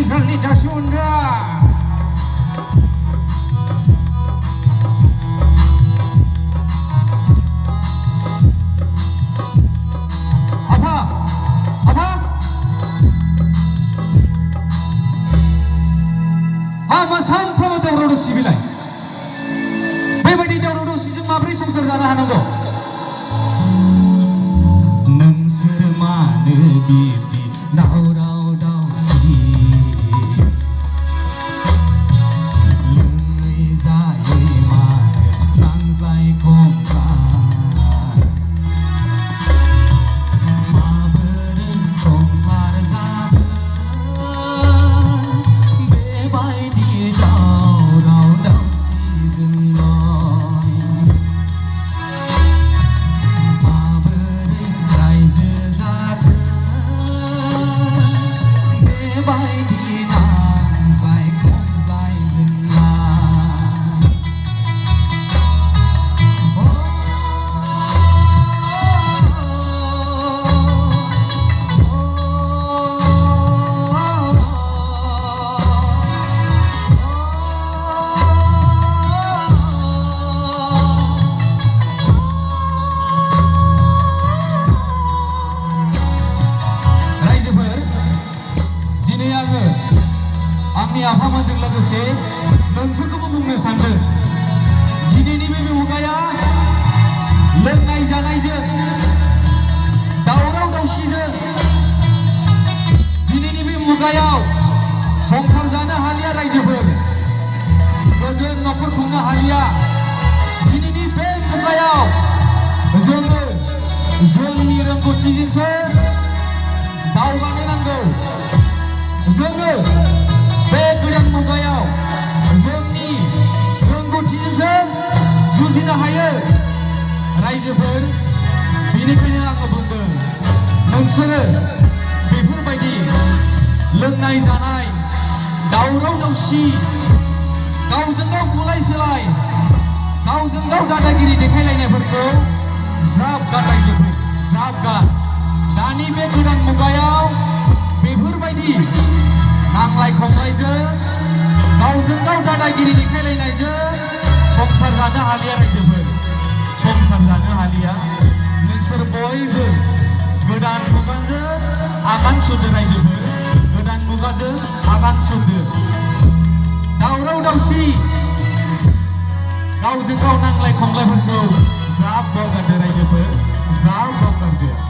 आथिखालनि दासो उन्दा सानफ्रोमबो दावराव दावसि बिलाइ बेबायदि दावराव दावसिजों माबोरै संसार जानो हानांगौ नोंसोर मानो बिब्दि दावराव दावसि लोङै जायै मानो नांज्लाय खमज्लाय माबोरै संसार जागोन बेबायदि दावराव दावसिजोंलाय माबोरै रायजो जागोन बेबायदि नांज्लाय खमज्लायजोंलाय आंनि आफामोनजों लोगोसे नोंसोरखौबो बुंनो सानदों दिनैनि बे मुगाया लोंनाय जानायजों दावराव दावसिजों दिनैनि बे मुगायाव संसार जानो हालिया रायजोफोर गोजोन न'खर खुंनो हालिया दिनैनि बे मुगायाव जोङो जोंनि रोंगौथिजोंसो दावगानो नांगौ जोङो बे गोदान मुगायाव जोंनि रोंगौथिजोंसो जुजिनो हायो रायजोफोर बेनिखायनो आङो बुंदों नोंसोरो बेफोरबायदि लोंनाय जानाय दावराव दावसि गावजों गाव बुलाय सोलाय गावजों गाव दादागिरि देखायलायनायफोरखौ ज्राब गार रायजोफोर ज्राब गार दानि बे गोदान मुगायाव बेफोरबायदि नांलाय खमलायजों गावजों गाव दादागिरि देखायलायनायजों संसार जानो हालिया रायजोफोर संसार जानो हालिया नोंसोर बयबो गोदान मुगाजों आगान सुरदो रायजोफोर गोदान मुगाजों आगान सुरदो दावराव दावसि गावजों गाव नांलाय खमलायफोरखौ ज्राब बावगारदो रायजोफोर ज्राब बावगारदो